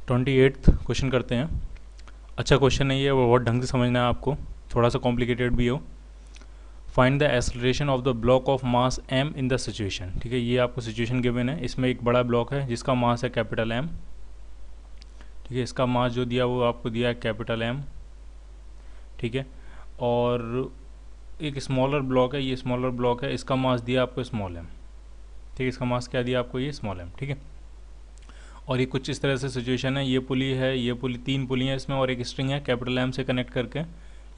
28 question करते हैं। अच्छा क्वेश्चन नहीं है, वो बहुत ढंग से समझना है आपको, थोड़ा सा कॉम्प्लिकेटेड भी हो। Find the acceleration of the block of mass m in the situation. ठीक है, ये आपको सिचुएशन गिवन है। इसमें एक बड़ा ब्लॉक है जिसका मास है कैपिटल M। ठीक है, इसका मास जो दिया वो आपको दिया है कैपिटल M। ठीक है, और एक स्मॉलर ब्लॉक है, ये स्मॉलर ब्लॉक है, इसका मास दिया आपको स्मॉल m। ठीक है, इसका मास क्या दिया आपको, ये स्मॉल m। ठीक है, और ये कुछ इस तरह से सिचुएशन है, ये पुली है, ये पुली, 3 पुली है इसमें और एक स्ट्रिंग है कैपिटल M से कनेक्ट करके,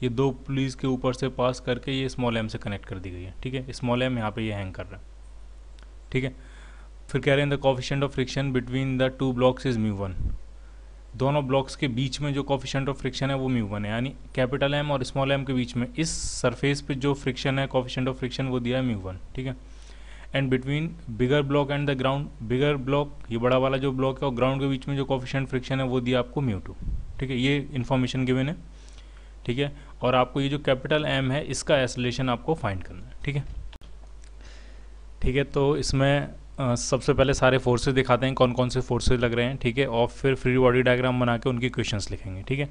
ये 2 पुलीज के ऊपर से पास करके ये स्मॉल m से कनेक्ट कर दी गई है। ठीक है, स्मॉल m यहाँ पे ये हैंग कर रहा है। ठीक है, फिर कह रहे हैं the coefficient of friction between the 2 blocks is μ1। दोनों ब्लॉक्स के बीच में जो कोफिशिएंट ऑफ फ्रिक्शन है वो μ1 है, यानी कैपिटल M और स्मॉल m के बीच में इस सरफेस पे जो फ्रिक्शन है, कोफिशिएंट ऑफ फ्रिक्शन वो दिया है μ1। ठीक है, and between bigger block and the ground, bigger block ये बड़ा वाला जो ब्लॉक है और ग्राउंड के बीच में जो कोफिशिएंट फ्रिक्शन है वो दिया आपको μ2। ठीक है, ये इन्फॉर्मेशन गिवन है। ठीक है, और आपको ये जो कैपिटल M है इसका एक्सेलरेशन आपको फाइंड करना है। ठीक है, ठीक है, तो इसमें सबसे पहले सारे फोर्सेस दिखाते हैं, कौन कौन से फोर्सेस लग रहे हैं। ठीक है, और फिर फ्री बॉडी डायग्राम बना के उनकी क्वेश्चंस लिखेंगे। ठीक है,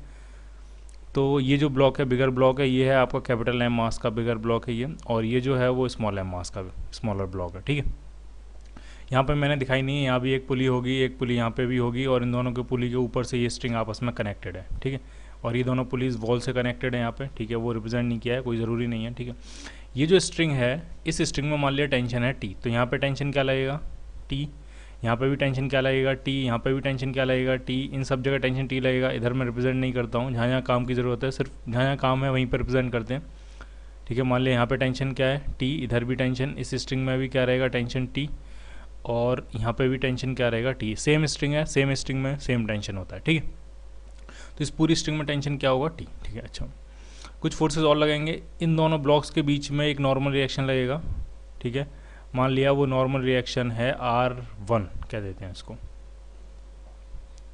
तो ये जो ब्लॉक है, बिगर ब्लॉक है, ये है आपका कैपिटल M मास का बिगर ब्लॉक है ये, और ये जो है वो स्मॉल m मास का स्मॉलर ब्लॉक है। ठीक है, यहाँ पे मैंने दिखाई नहीं है, यहाँ भी एक पुली होगी, एक पुली यहाँ पे भी होगी, और इन दोनों के पुली के ऊपर से ये स्ट्रिंग आपस में कनेक्टेड है। ठीक है, और ये दोनों पुलिस वॉल से कनेक्टेड है यहाँ पे। ठीक है, वो रिप्रेजेंट नहीं किया है, कोई ज़रूरी नहीं है। ठीक है, ये जो स्ट्रिंग है, इस स्ट्रिंग में मान लिया टेंशन है T, तो यहाँ पे टेंशन क्या लगेगा, T। यहाँ पे भी टेंशन क्या लगेगा, T। यहाँ पे भी टेंशन क्या लगेगा, T। इन सब जगह टेंशन T लगेगा। इधर मैं रिप्रेजेंट नहीं करता हूँ, जहाँ जहाँ काम की ज़रूरत है सिर्फ जहाँ जहाँ काम है वहीं पर रिप्रेजेंट करते हैं। ठीक है, मान लिया यहाँ पे टेंशन क्या है, T। इधर भी टेंशन, इस स्ट्रिंग में भी क्या रहेगा, टेंशन T, और यहाँ पे भी टेंशन क्या रहेगा, T। सेम स्ट्रिंग है, सेम स्ट्रिंग में सेम टेंशन होता है। ठीक है, तो इस पूरी स्ट्रिंग में टेंशन क्या होगा, T। ठीक है, अच्छा कुछ फोर्सेस और लगेंगे। इन दोनों ब्लॉक्स के बीच में एक नॉर्मल रिएक्शन लगेगा। ठीक है, मान लिया वो नॉर्मल रिएक्शन है R1 कह देते हैं इसको।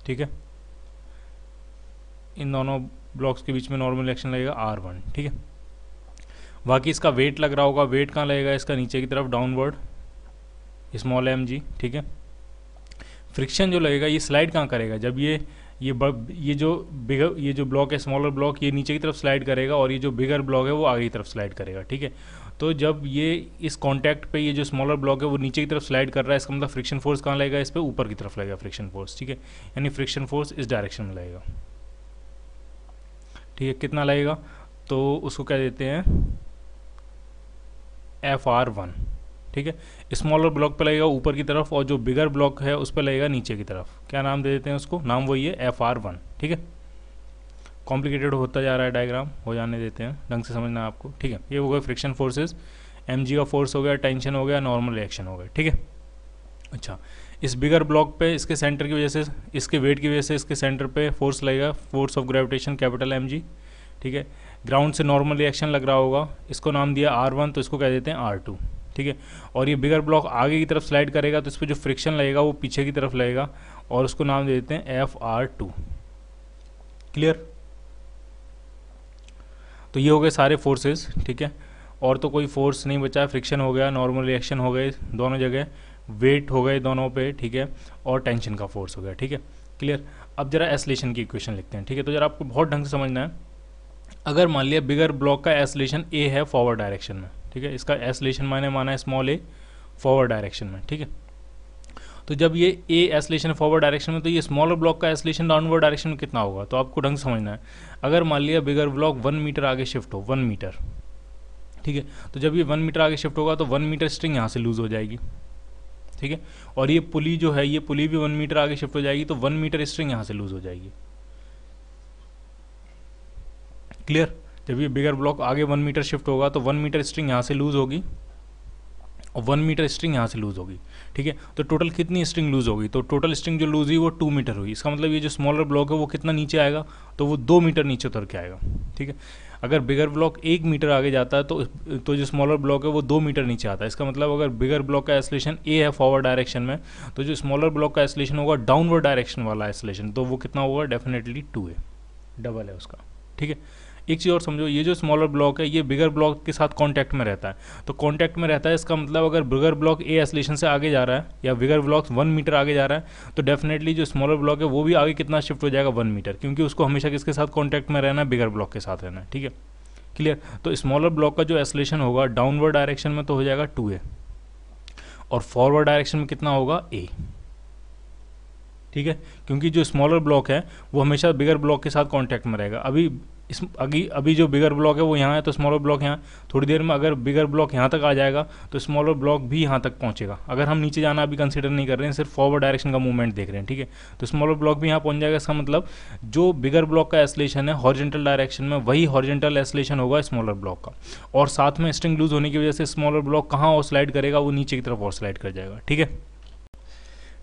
ठीक है, इन दोनों ब्लॉक्स के बीच में नॉर्मल रिएक्शन लगेगा R1। ठीक है, बाकी इसका वेट लग रहा होगा, वेट कहाँ लगेगा इसका, नीचे की तरफ डाउनवर्ड, स्मॉल mg। ठीक है, फ्रिक्शन जो लगेगा ये स्लाइड कहाँ करेगा, जब ये जो ब्लॉक है स्मॉलर ब्लॉक, ये नीचे की तरफ स्लाइड करेगा और ये जो बिगर ब्लॉक है वो आगे की तरफ स्लाइड करेगा। ठीक है, तो जब ये इस कांटेक्ट पे ये जो स्मॉलर ब्लॉक है वो नीचे की तरफ स्लाइड कर रहा है, इसका मतलब फ्रिक्शन फोर्स कहाँ लगेगा, इस पे ऊपर की तरफ लगेगा फ्रिक्शन फोर्स। ठीक है, यानी फ्रिक्शन फोर्स इस डायरेक्शन में लगेगा। ठीक है, कितना लगेगा, तो उसको क्या देते हैं FR1। ठीक है, स्मॉलर ब्लॉक पे लगेगा ऊपर की तरफ और जो बिगर ब्लॉक है उस पर लगेगा नीचे की तरफ। क्या नाम दे देते हैं उसको, नाम वही है FR1। ठीक है, कॉम्प्लिकेटेड होता जा रहा है डायग्राम, हो जाने देते हैं, ढंग से समझना है आपको। ठीक है, ये हो गया फ्रिक्शन फोर्सेस, mg का फोर्स हो गया, टेंशन हो गया, नॉर्मल रिएक्शन हो गया। ठीक है, अच्छा इस बिगर ब्लॉक पे इसके सेंटर की वजह से, इसके वेट की वजह से इसके सेंटर पे फोर्स लगेगा, force of gravitation capital mg। ठीक है, ग्राउंड से नॉर्मल रिएक्शन लग रहा होगा, इसको नाम दिया R1, तो इसको कह देते हैं R2। ठीक है, और ये बिगर ब्लॉक आगे की तरफ स्लाइड करेगा तो इस पर जो फ्रिक्शन लगेगा वो पीछे की तरफ लगेगा और उसको नाम दे देते हैं FR2। क्लियर, तो ये हो गए सारे फोर्सेस। ठीक है, और तो कोई फोर्स नहीं बचा, फ्रिक्शन हो गया, नॉर्मल रिएक्शन हो गए दोनों जगह, वेट हो गए दोनों पे। ठीक है, और टेंशन का फोर्स हो गया। ठीक है, क्लियर। अब जरा एक्सेलरेशन की इक्वेशन लिखते हैं। ठीक है, तो जरा आपको बहुत ढंग से समझना है। अगर मान लिया बिगर ब्लॉक का एक्सेलरेशन A है फॉरवर्ड डायरेक्शन में, ठीक है, इसका एक्सेलरेशन मैंने माना है स्मॉल a फॉरवर्ड डायरेक्शन में। ठीक है, तो जब ये A एक्सेलरेशन फॉरवर्ड डायरेक्शन में, तो ये स्मॉलर ब्लॉक का एक्सेलरेशन डाउनवर्ड डायरेक्शन में कितना होगा, तो आपको ढंग से समझना है। अगर मान लिया बिगर ब्लॉक 1 मीटर आगे शिफ्ट हो, 1 मीटर। ठीक है, तो जब ये 1 मीटर आगे शिफ्ट होगा तो 1 मीटर स्ट्रिंग यहाँ से लूज हो जाएगी। ठीक है, और ये पुली जो है, ये पुली भी 1 मीटर आगे शिफ्ट हो जाएगी, तो 1 मीटर स्ट्रिंग यहाँ से लूज हो जाएगी। क्लियर, जब ये बिगर ब्लॉक आगे 1 मीटर शिफ्ट होगा तो 1 मीटर स्ट्रिंग यहाँ से लूज होगी और 1 मीटर स्ट्रिंग यहाँ से लूज होगी। ठीक है, तो टोटल कितनी स्ट्रिंग लूज होगी, तो टोटल स्ट्रिंग जो लूज हुई वो 2 मीटर हुई। इसका मतलब ये जो स्मॉलर ब्लॉक है वो कितना नीचे आएगा, तो वो 2 मीटर नीचे उतर के आएगा। ठीक है, अगर बिगर ब्लॉक 1 मीटर आगे जाता है तो जो स्मॉलर ब्लॉक है वो 2 मीटर नीचे आता है। इसका मतलब अगर बिगर ब्लॉक का एक्सेलरेशन A है फॉरवर्ड डायरेक्शन में, तो जो स्मॉलर ब्लॉक का एक्सेलरेशन होगा डाउनवर्ड डायरेक्शन वाला एक्सेलरेशन, तो वो कितना होगा, डेफिनेटली 2a, डबल है उसका। ठीक है, एक चीज़ और समझो, ये जो स्मॉलर ब्लॉक है ये बिगर ब्लॉक के साथ कांटेक्ट में रहता है, तो कांटेक्ट में रहता है इसका मतलब अगर बिगर ब्लॉक ए एस्लेशन से आगे जा रहा है या बिगर ब्लॉक 1 मीटर आगे जा रहा है तो डेफिनेटली जो स्मॉलर ब्लॉक है वो भी आगे कितना शिफ्ट हो जाएगा 1 मीटर, क्योंकि उसको हमेशा किसके साथ कॉन्टैक्ट में रहना है, बिगर ब्लॉक के साथ रहना है। ठीक है, क्लियर। तो स्मॉलर ब्लॉक का जो एस्लेशन होगा डाउनवर्ड डायरेक्शन में तो हो जाएगा 2a और फॉरवर्ड डायरेक्शन में कितना होगा a। ठीक है, क्योंकि जो स्मॉलर ब्लॉक है वो हमेशा बिगर ब्लॉक के साथ कांटेक्ट में रहेगा। अभी जो बिगर ब्लॉक है वो यहाँ है तो स्मॉलर ब्लॉक यहाँ, थोड़ी देर में अगर बिगर ब्लॉक यहाँ तक आ जाएगा तो स्मॉलर ब्लॉक भी यहाँ तक पहुँचेगा। अगर हम नीचे जाना अभी कंसीडर नहीं कर रहे हैं, सिर्फ फॉरवर्ड डायरेक्शन का मूवमेंट देख रहे हैं। ठीक है, तो स्मॉलर ब्लॉक भी यहाँ पहुँच जाएगा। इसका मतलब जो बिगर ब्लॉक का एस्लेशन है हॉरिजॉन्टल डायरेक्शन में, वही हॉरिजॉन्टल एस्लेशन होगा स्मॉलर ब्लॉक का, और साथ में स्ट्रिंग लूज होने की वजह से स्मॉलर ब्लॉक कहाँ और स्लाइड करेगा, वो नीचे की तरफ और स्लाइड कर जाएगा। ठीक है,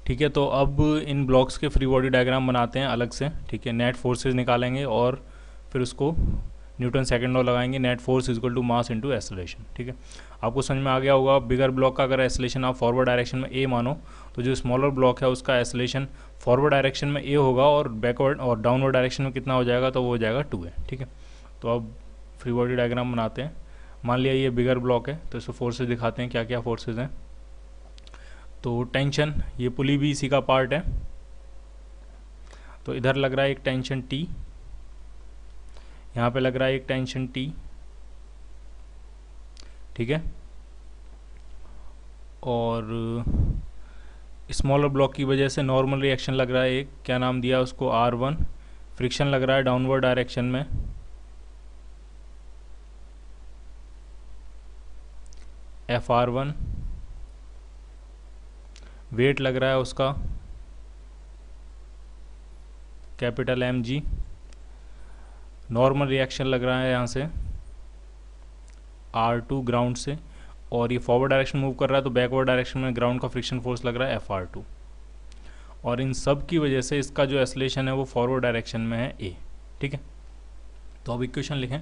ठीक है। तो अब इन ब्लॉक्स के फ्री बॉडी डायग्राम बनाते हैं अलग से। ठीक है, नेट फोर्सेज निकालेंगे और फिर उसको न्यूटन सेकंड लॉ लगाएंगे, net force equal to mass into acceleration. ठीक है, आपको समझ में आ गया होगा। बिगर ब्लॉक का अगर एक्सेलरेशन आप फॉरवर्ड डायरेक्शन में ए मानो तो जो स्मॉलर ब्लॉक है उसका एक्सेलरेशन फॉरवर्ड डायरेक्शन में ए होगा और बैकवर्ड और डाउनवर्ड डायरेक्शन में कितना हो जाएगा, तो वो हो जाएगा 2a। ठीक है, तो अब फ्री बॉडी डायग्राम बनाते हैं। मान लिया ये बिगर ब्लॉक है तो इसको फोर्सेज दिखाते हैं, क्या क्या फोर्सेज हैं। तो टेंशन, ये पुली भी इसी का पार्ट है, तो इधर लग रहा है एक टेंशन T, यहाँ पे लग रहा है एक टेंशन T। ठीक है, और स्मॉलर ब्लॉक की वजह से नॉर्मल रिएक्शन लग रहा है एक, क्या नाम दिया उसको, R1। फ्रिक्शन लग रहा है डाउनवर्ड डायरेक्शन में, FR1। वेट लग रहा है उसका कैपिटल mg। नॉर्मल रिएक्शन लग रहा है यहाँ से R2 ग्राउंड से, और ये फॉरवर्ड डायरेक्शन मूव कर रहा है तो बैकवर्ड डायरेक्शन में ग्राउंड का फ्रिक्शन फोर्स लग रहा है FR2, और इन सब की वजह से इसका जो एक्सेलरेशन है वो फॉरवर्ड डायरेक्शन में है a। ठीक है, तो अब इक्वेशन लिखें।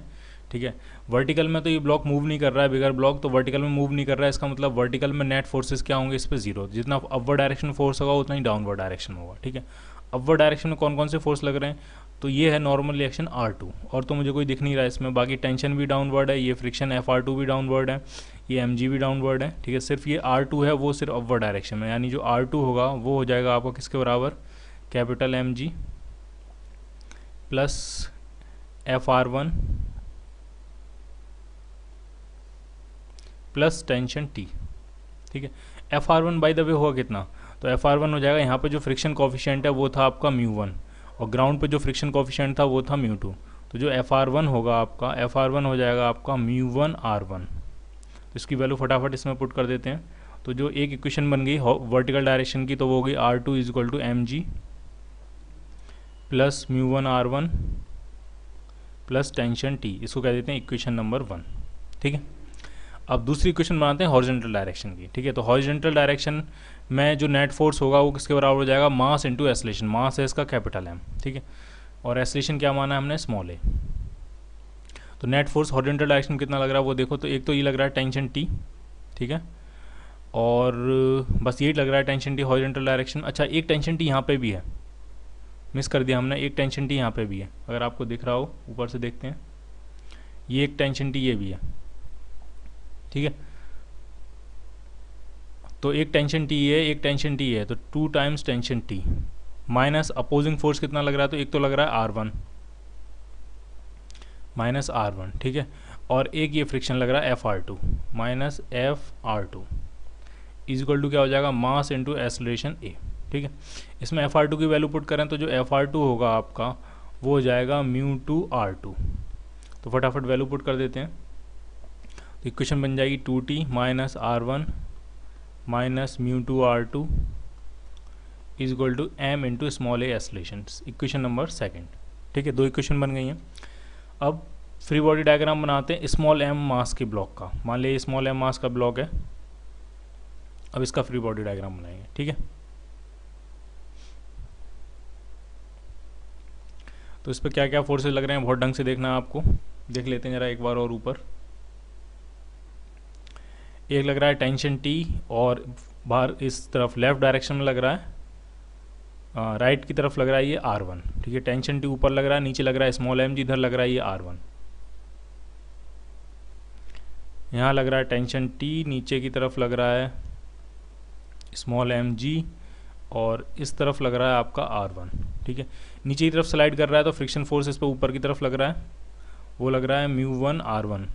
ठीक है, वर्टिकल में तो ये ब्लॉक मूव नहीं कर रहा है, बिगर ब्लॉक तो वर्टिकल में मूव नहीं कर रहा है, इसका मतलब वर्टिकल में नेट फोर्सेस क्या होंगे इस पर 0। जितना अपवर्ड डायरेक्शन फोर्स होगा उतना ही डाउनवर्ड डायरेक्शन होगा। ठीक है, अपवर्ड डायरेक्शन में कौन कौन से फोर्स लग रहे हैं, तो ये है नॉर्मल रिएक्शन R2, और तो मुझे कोई दिख नहीं रहा है इसमें। बाकी टेंशन भी डाउनवर्ड है, ये फ्रिक्शन FR2 भी डाउनवर्ड है, ये mg भी डाउनवर्ड है। ठीक है, सिर्फ ये R2 है वो सिर्फ अपवर्ड डायरेक्शन में, यानी जो R2 होगा वो हो जाएगा आपका किसके बराबर, capital mg plus FR1 plus tension T। ठीक है, FR1 बाय द वे होगा कितना, तो FR1 हो जाएगा, यहाँ पे जो फ्रिक्शन कोफिशिएंट है वो था आपका μ1 और ग्राउंड पे जो फ्रिक्शन कोफिशिएंट था वो था μ2, तो जो FR1 होगा आपका, FR1 हो जाएगा आपका μ1 R1। तो इसकी वैल्यू फटाफट इसमें पुट कर देते हैं। तो जो एक इक्वेशन बन गई वर्टिकल डायरेक्शन की तो वो हो गई R2 equal to mg plus μ1 R1 plus tension T, इसको कह देते हैं इक्वेशन नंबर 1। ठीक है, अब दूसरी इक्वेशन बनाते हैं हॉरिजॉन्टल डायरेक्शन की। ठीक है, तो हॉरिजॉन्टल डायरेक्शन में जो नेट फोर्स होगा वो किसके बराबर हो जाएगा, मास इंटू एक्सेलरेशन। मास है इसका कैपिटल M। ठीक है, और एक्सेलरेशन क्या माना है हमने, स्मॉल a। तो नेट फोर्स हॉरिजॉन्टल डायरेक्शन कितना लग रहा है वो देखो, तो एक तो ये लग रहा है टेंशन T। ठीक है, और बस यही लग रहा है टेंशन T हॉरिजॉन्टल डायरेक्शन। अच्छा, एक टेंशन T यहाँ पे भी है, मिस कर दिया हमने, एक टेंशन T यहाँ पे भी है, अगर आपको दिख रहा हो ऊपर से देखते हैं, ये एक टेंशन T ये भी है। ठीक है, तो एक टेंशन T है, एक टेंशन T है, तो 2 times tension T minus opposing force कितना लग रहा है, तो एक तो लग रहा है R1 माइनस R1। ठीक है, और एक ये फ्रिक्शन लग रहा है FR2 minus FR2 equal to क्या हो जाएगा, मास इंटू एक्सेलरेशन a। ठीक है, इसमें FR2 की वैल्यू पुट करें तो जो FR2 होगा आपका वो हो जाएगा μ2 R2। तो फटाफट वैल्यू पुट कर देते हैं, तो इक्वेशन बन जाएगी 2t minus R1 minus μ2 R2 is equal to m into small a acceleration, equation number 2। ठीक है, 2 इक्वेशन बन गई हैं। अब फ्री बॉडी डायग्राम बनाते हैं स्मॉल m मास के ब्लॉक का। मान लिया स्मॉल m मास का ब्लॉक है, अब इसका फ्री बॉडी डायग्राम बनाएंगे। ठीक है, तो इस पर क्या क्या फोर्सेस लग रहे हैं बहुत ढंग से देखना है आपको, देख लेते हैं जरा एक बार और ऊपर। एक लग रहा है टेंशन T और बाहर इस तरफ लेफ्ट डायरेक्शन में लग रहा है, राइट की तरफ लग रहा है ये R1। ठीक है, टेंशन T ऊपर लग रहा है, नीचे लग रहा है स्मॉल m जी, इधर लग रहा है ये R1। यहाँ लग रहा है टेंशन टी, नीचे की तरफ लग रहा है स्मॉल एम जी, और इस तरफ लग रहा है आपका R1। ठीक है, नीचे की तरफ स्लाइड कर रहा है तो फ्रिक्शन फोर्स इस पर ऊपर की तरफ लग रहा है, वो लग रहा है μ1 R1।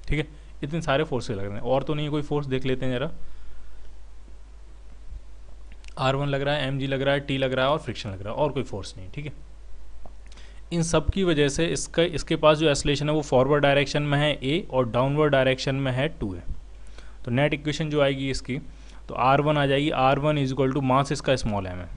ठीक है, इतने सारे फोर्सेस लग रहे हैं, और तो नहीं कोई फोर्स, देख लेते हैं जरा। R1 लग रहा है, mg लग रहा है, t लग रहा है और फ्रिक्शन लग रहा है, और कोई फोर्स नहीं। ठीक है, इन सब की वजह से इसके पास जो एक्सेलरेशन है वो फॉरवर्ड डायरेक्शन में है a और डाउनवर्ड डायरेक्शन में है 2a। तो नेट इक्वेशन जो आएगी इसकी, तो R1 आ जाएगी, R1 is equal to mass इसका स्मॉल m है,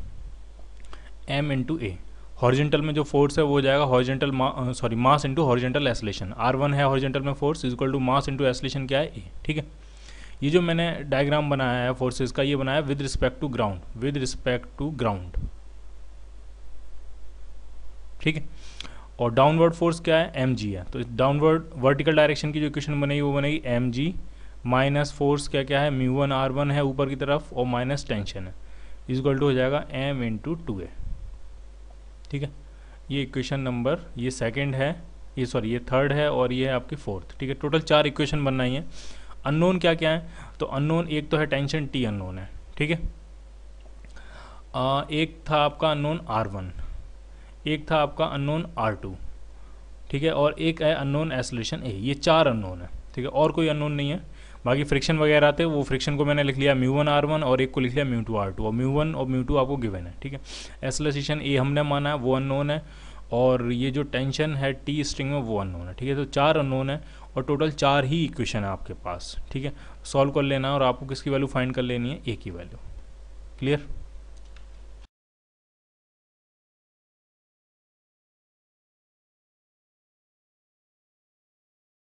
m इंटू ए। हॉरिजेंटल में जो फोर्स है वो हो जाएगा horizontal mass into horizontal acceleration. R1 है हॉरिजेंटल में force, is equal to mass into acceleration क्या है, ए। ठीक है, ये जो मैंने डायग्राम बनाया है फोर्सेस का, ये बनाया with respect to ground, with respect to ground. ठीक है, और डाउनवर्ड फोर्स क्या है, mg है। तो डाउनवर्ड वर्टिकल डायरेक्शन की जो इक्वेशन बनेगी वो बनेगी mg माइनस फोर्स क्या है, μ1 R1 है ऊपर की तरफ, और माइनस टेंशन है, इज इक्वल टू हो जाएगा m इंटू 2a। ठीक है, ये इक्वेशन नंबर, ये सेकंड है, ये थर्ड है, और ये है आपकी फोर्थ। ठीक है, टोटल 4 इक्वेशन बनना ही है। अननोन क्या क्या है, तो अननोन एक तो है टेंशन टी अननोन है। ठीक है, एक था आपका अननोन R1, एक था आपका अननोन R2। ठीक है, और एक है अननोन एक्सेलरेशन ए। ये 4 अननोन है। ठीक है, और कोई अननोन नहीं है। बाकी फ्रिक्शन वगैरह थे, वो फ्रिक्शन को मैंने लिख लिया μ1 R1 और एक को लिख लिया μ2 R2, और μ1 और μ2 आपको गिवन है। ठीक है, एक्सेलरेशन ए हमने माना है, वो अननोन है, और ये जो टेंशन है टी स्ट्रिंग में वो अननोन है। ठीक है, तो 4 अननोन है और टोटल 4 ही इक्वेशन है आपके पास। ठीक है, सॉल्व कर लेना और आपको किसकी वैल्यू फाइंड कर लेनी है, ए की वैल्यू। क्लियर।